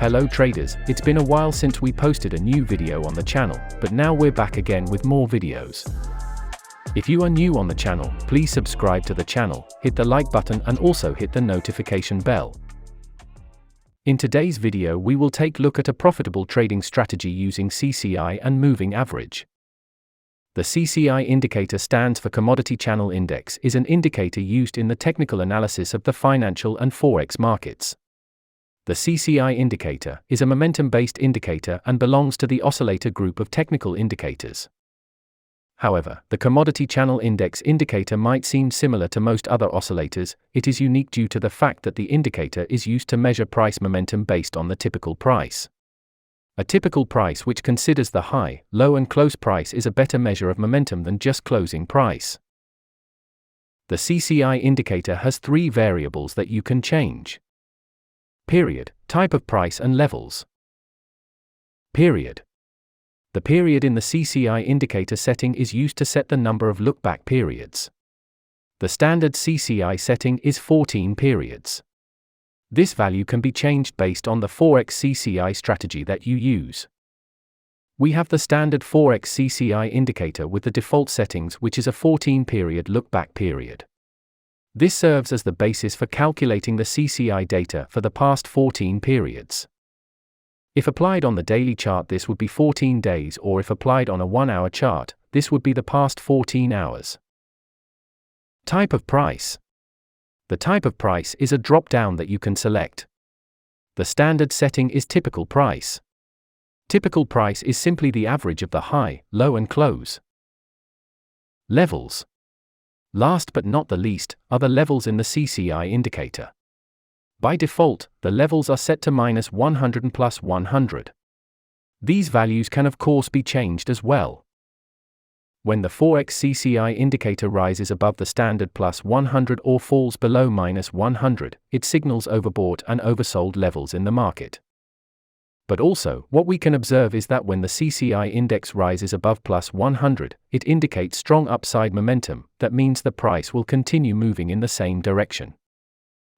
Hello traders, it's been a while since we posted a new video on the channel, but now we're back again with more videos. If you are new on the channel, please subscribe to the channel, hit the like button and also hit the notification bell. In today's video we will take a look at a profitable trading strategy using CCI and moving average. The CCI indicator stands for Commodity Channel Index, is an indicator used in the technical analysis of the financial and forex markets. The CCI indicator is a momentum-based indicator and belongs to the oscillator group of technical indicators. However, the Commodity Channel Index indicator might seem similar to most other oscillators. It is unique due to the fact that the indicator is used to measure price momentum based on the typical price. A typical price which considers the high, low and close price is a better measure of momentum than just closing price. The CCI indicator has three variables that you can change: period, type of price and levels. Period. The period in the CCI indicator setting is used to set the number of look-back periods. The standard CCI setting is 14 periods. This value can be changed based on the Forex CCI strategy that you use. We have the standard Forex CCI indicator with the default settings, which is a 14-period look-back period. This serves as the basis for calculating the CCI data for the past 14 periods. If applied on the daily chart, this would be 14 days, or if applied on a 1-hour chart, this would be the past 14 hours. Type of price. The type of price is a drop-down that you can select. The standard setting is typical price. Typical price is simply the average of the high, low and close. Levels. Last but not the least, are the levels in the CCI indicator. By default, the levels are set to -100 and +100. These values can of course be changed as well. When the Forex CCI indicator rises above the standard +100 or falls below -100, it signals overbought and oversold levels in the market. But also, what we can observe is that when the CCI index rises above +100, it indicates strong upside momentum. That means the price will continue moving in the same direction.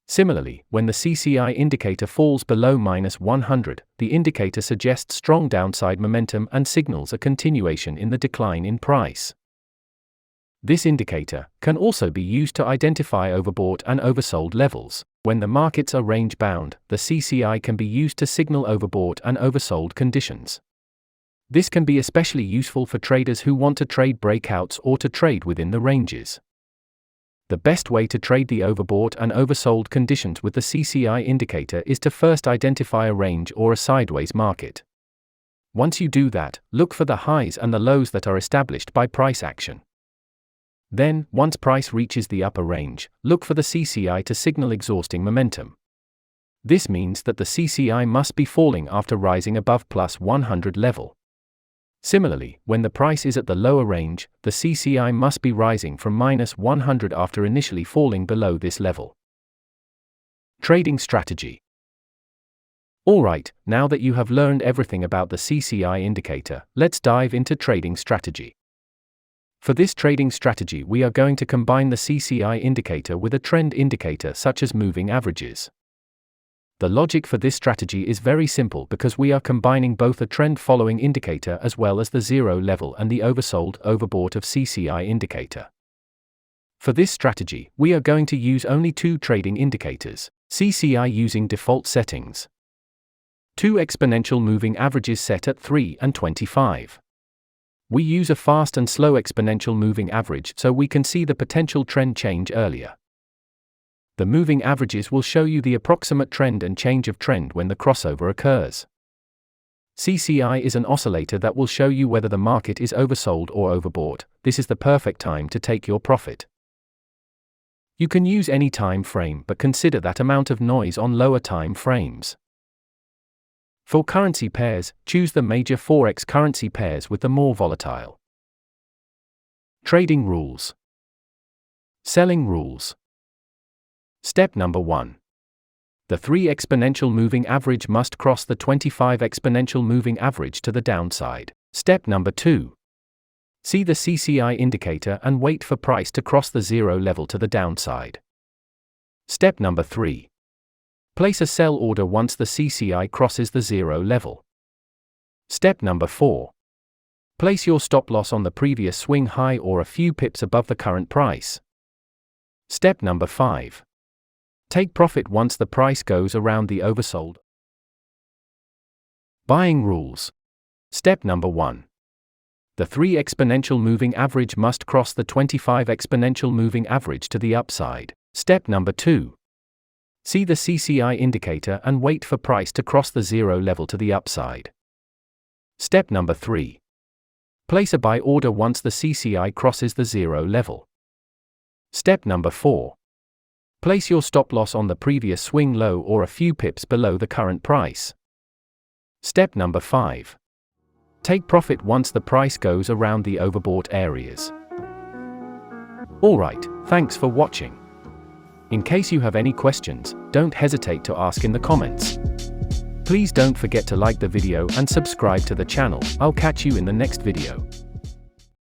Similarly, when the CCI indicator falls below -100, the indicator suggests strong downside momentum and signals a continuation in the decline in price. This indicator can also be used to identify overbought and oversold levels. When the markets are range-bound, the CCI can be used to signal overbought and oversold conditions. This can be especially useful for traders who want to trade breakouts or to trade within the ranges. The best way to trade the overbought and oversold conditions with the CCI indicator is to first identify a range or a sideways market. Once you do that, look for the highs and the lows that are established by price action. Then, once price reaches the upper range, look for the CCI to signal exhausting momentum. This means that the CCI must be falling after rising above +100 level. Similarly, when the price is at the lower range, the CCI must be rising from -100 after initially falling below this level. Trading strategy. Alright, now that you have learned everything about the CCI indicator, let's dive into trading strategy. For this trading strategy, we are going to combine the CCI indicator with a trend indicator such as moving averages. The logic for this strategy is very simple because we are combining both a trend-following indicator as well as the zero level and the oversold, overbought of CCI indicator. For this strategy, we are going to use only two trading indicators, CCI using default settings. Two exponential moving averages set at 3 and 25. We use a fast and slow exponential moving average so we can see the potential trend change earlier. The moving averages will show you the approximate trend and change of trend when the crossover occurs. CCI is an oscillator that will show you whether the market is oversold or overbought. This is the perfect time to take your profit. You can use any time frame, but consider that amount of noise on lower time frames. For currency pairs, choose the major Forex currency pairs with the more volatile. Trading rules. Selling rules. Step number 1. The 3 exponential moving average must cross the 25 exponential moving average to the downside. Step number 2. See the CCI indicator and wait for price to cross the zero level to the downside. Step number 3. Place a sell order once the CCI crosses the 0 level. Step number 4. Place your stop loss on the previous swing high or a few pips above the current price. Step number 5. Take profit once the price goes around the oversold. Buying rules. Step number 1. The 3 exponential moving average must cross the 25 exponential moving average to the upside. Step number 2. See the CCI indicator and wait for price to cross the 0 level to the upside. Step number 3. Place a buy order once the CCI crosses the 0 level. Step number 4. Place your stop loss on the previous swing low or a few pips below the current price. Step number 5. Take profit once the price goes around the overbought areas. Alright, thanks for watching. In case you have any questions, don't hesitate to ask in the comments. Please don't forget to like the video and subscribe to the channel. I'll catch you in the next video.